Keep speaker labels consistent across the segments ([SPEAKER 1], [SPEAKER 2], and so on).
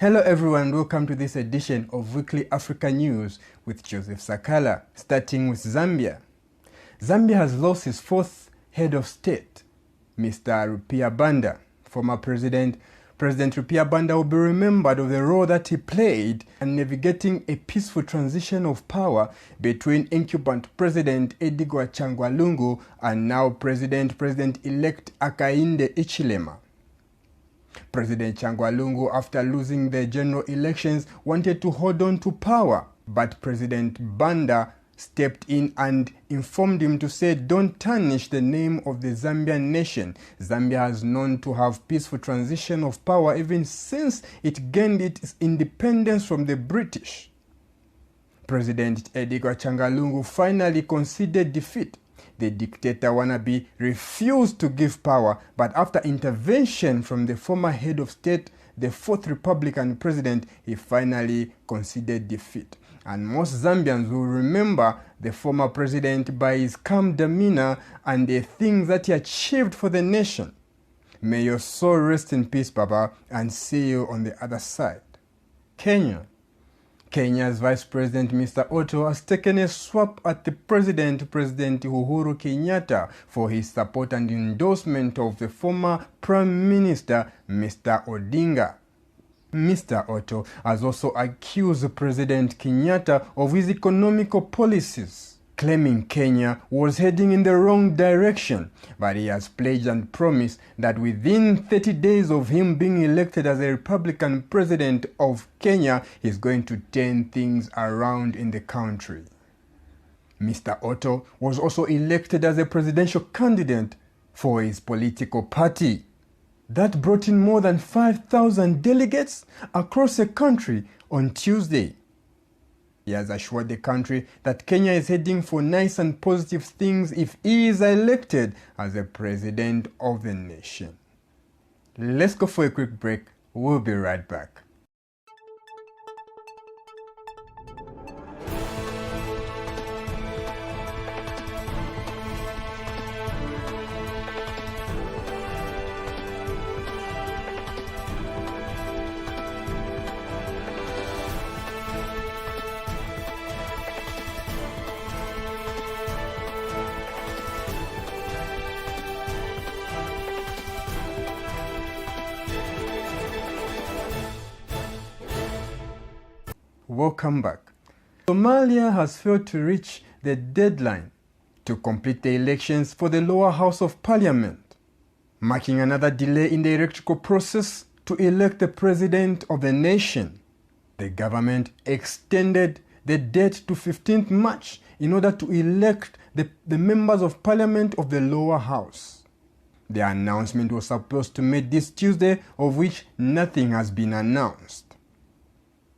[SPEAKER 1] Hello everyone, welcome to this edition of Weekly Africa News with Joseph Sakala, starting with Zambia. Zambia has lost its fourth head of state, Mr. Rupiah Banda. Former President Rupiah Banda will be remembered of the role that he played in navigating a peaceful transition of power between incumbent President Edgar Chagwa and now President-elect Hakainde Hichilema. President Chagwa, after losing the general elections, wanted to hold on to power, but President Banda stepped in and informed him to say, don't tarnish the name of the Zambian nation. Zambia has known to have peaceful transition of power even since it gained its independence from the British. President Edgar Chagwa finally conceded defeat. The dictator wannabe refused to give power, but after intervention from the former head of state, the fourth Republican president, he finally conceded defeat. And most Zambians will remember the former president by his calm demeanor and the things that he achieved for the nation. May your soul rest in peace, Baba, and see you on the other side. Kenya's Vice President Mr. Otto has taken a swap at the President Uhuru Kenyatta for his support and endorsement of the former Prime Minister Mr. Odinga. Mr. Otto has also accused President Kenyatta of his economical policies, claiming Kenya was heading in the wrong direction, but he has pledged and promised that within 30 days of him being elected as a Republican president of Kenya, he's going to turn things around in the country. Mr. Otto was also elected as a presidential candidate for his political party. That brought in more than 5,000 delegates across the country on Tuesday. He has assured the country that Kenya is heading for nice and positive things if he is elected as the president of the nation. Let's go for a quick break. We'll be right back. Welcome back. Somalia has failed to reach the deadline to complete the elections for the lower house of parliament, marking another delay in the electoral process to elect the president of the nation. The government extended the date to 15th March in order to elect the members of parliament of the lower house. The announcement was supposed to be made this Tuesday, of which nothing has been announced.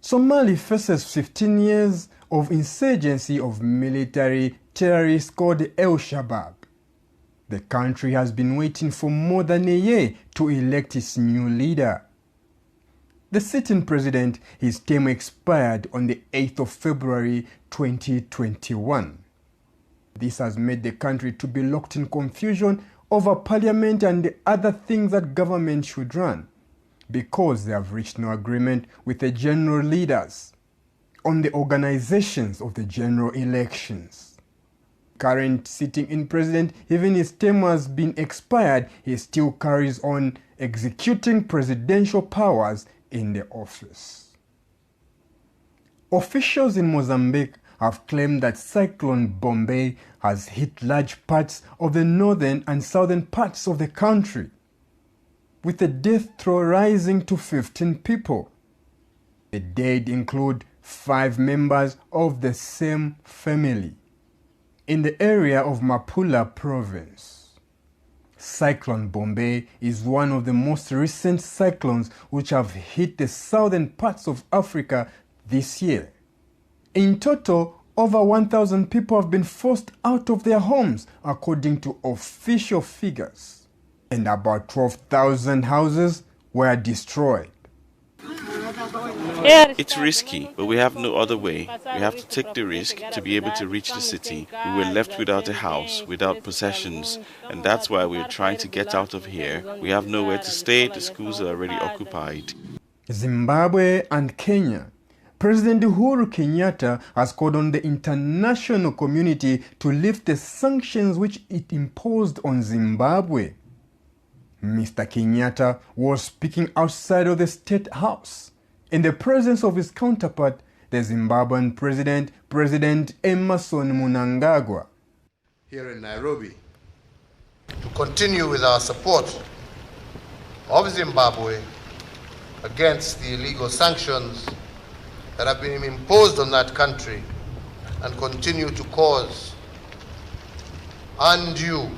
[SPEAKER 1] Somalia faces 15 years of insurgency of military terrorists called El-Shabaab. The country has been waiting for more than a year to elect its new leader. The sitting president, his term expired on the 8th of February 2021. This has made the country to be locked in confusion over parliament and the other things that government should run, because they have reached no agreement with the general leaders on the organizations of the general elections. Current sitting-in president, even his term has been expired, he still carries on executing presidential powers in the office. Officials in Mozambique have claimed that Cyclone Bombay has hit large parts of the northern and southern parts of the country, with the death toll rising to 15 people. The dead include 5 members of the same family in the area of Mapula province. Cyclone Bombay is one of the most recent cyclones which have hit the southern parts of Africa this year. In total, over 1,000 people have been forced out of their homes, according to official figures, and about 12,000 houses were destroyed.
[SPEAKER 2] It's risky, but we have no other way. We have to take the risk to be able to reach the city. We were left without a house, without possessions, and that's why we're trying to get out of here. We have nowhere to stay, the schools are already occupied.
[SPEAKER 1] Zimbabwe and Kenya. President Uhuru Kenyatta has called on the international community to lift the sanctions which it imposed on Zimbabwe. Mr. Kenyatta was speaking outside of the State House in the presence of his counterpart, the Zimbabwean President, President Emmerson Mnangagwa.
[SPEAKER 3] Here in Nairobi, to continue with our support of Zimbabwe against the illegal sanctions that have been imposed on that country and continue to cause undue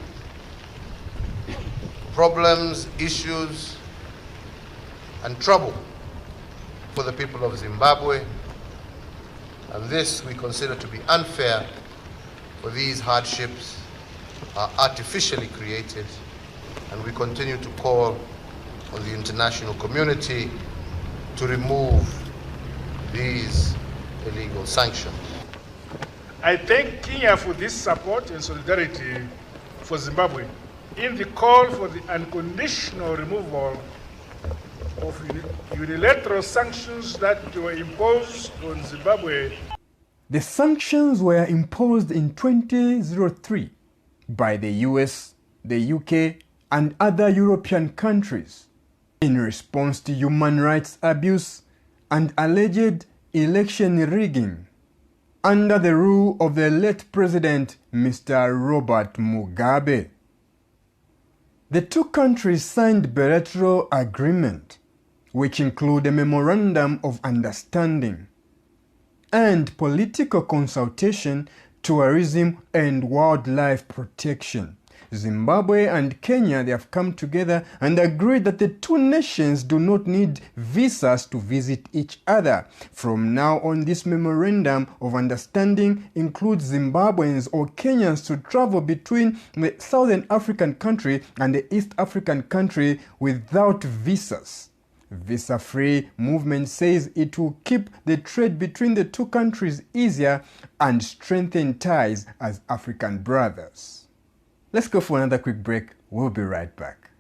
[SPEAKER 3] problems, issues, and trouble for the people of Zimbabwe. And this we consider to be unfair, for these hardships are artificially created, and we continue to call on the international community to remove these illegal sanctions.
[SPEAKER 4] I thank Kenya for this support and solidarity for Zimbabwe in the call for the unconditional removal of unilateral sanctions that were imposed on Zimbabwe.
[SPEAKER 1] The sanctions were imposed in 2003 by the US, the UK, and other European countries in response to human rights abuse and alleged election rigging under the rule of the late President Mr. Robert Mugabe. The two countries signed bilateral agreement, which include a memorandum of understanding and political consultation, tourism and wildlife protection. Zimbabwe and Kenya, they have come together and agreed that the two nations do not need visas to visit each other. From now on, this memorandum of understanding includes Zimbabweans or Kenyans to travel between the Southern African country and the East African country without visas. Visa-free movement says it will keep the trade between the two countries easier and strengthen ties as African brothers. Let's go for another quick break. We'll be right back.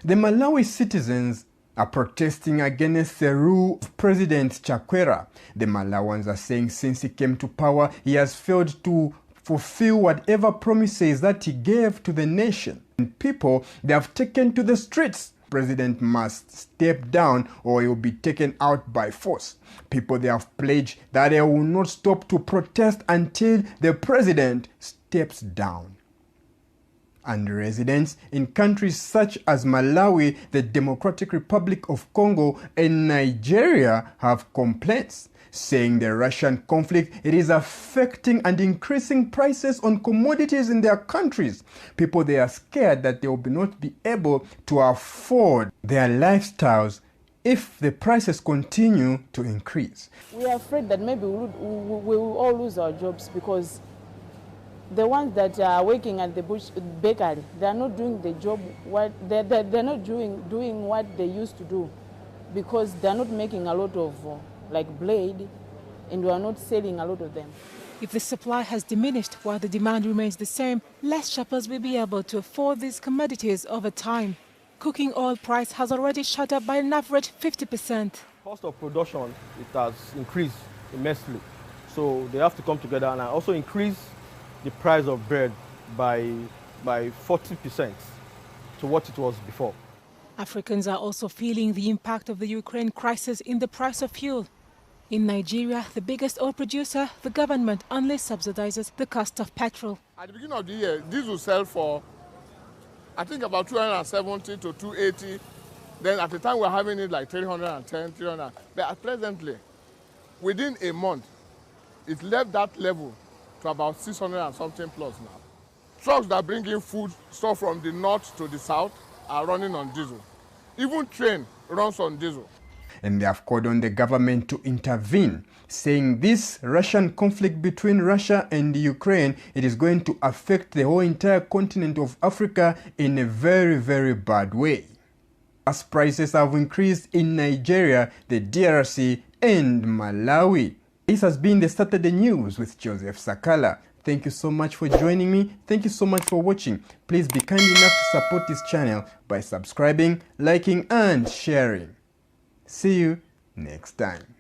[SPEAKER 1] The Malawi citizens are protesting against the rule of President Chakwera. The Malawans are saying since he came to power, he has failed to fulfill whatever promises that he gave to the nation. And people, they have taken to the streets. President must step down or he will be taken out by force. People, they have pledged that they will not stop to protest until the president steps down. And residents in countries such as Malawi, the Democratic Republic of Congo, and Nigeria have complaints, saying the Russian conflict, it is affecting and increasing prices on commodities in their countries. People, they are scared that they will not be able to afford their lifestyles if the prices continue to increase.
[SPEAKER 5] We are afraid that maybe we will all lose our jobs, because the ones that are working at the bakery, they are not doing the job, they're not doing what they used to do, because they're not making a lot of like blade, and we are not selling a lot of them.
[SPEAKER 6] If the supply has diminished while the demand remains the same, less shoppers will be able to afford these commodities over time. Cooking oil price has already shot up by an average 50%.
[SPEAKER 7] Cost of production, it has increased immensely. So they have to come together and also increase the price of bread by 40% to what it was before.
[SPEAKER 6] Africans are also feeling the impact of the Ukraine crisis in the price of fuel. In Nigeria, the biggest oil producer, the government only subsidizes the cost of petrol.
[SPEAKER 8] At the beginning of the year, diesel sell for, I think, about 270 to 280. Then at the time we're having it like 310, 300. But presently, within a month, it left that level to about 600 and something plus now. Trucks that bring in food stuff from the north to the south are running on diesel. Even train runs on diesel.
[SPEAKER 1] And they have called on the government to intervene, saying this Russian conflict between Russia and Ukraine, it is going to affect the whole entire continent of Africa in a very, very bad way. As prices have increased in Nigeria, the DRC and Malawi. This has been the Saturday News with Joseph Sakala. Thank you so much for joining me. Thank you so much for watching. Please be kind enough to support this channel by subscribing, liking, and sharing. See you next time.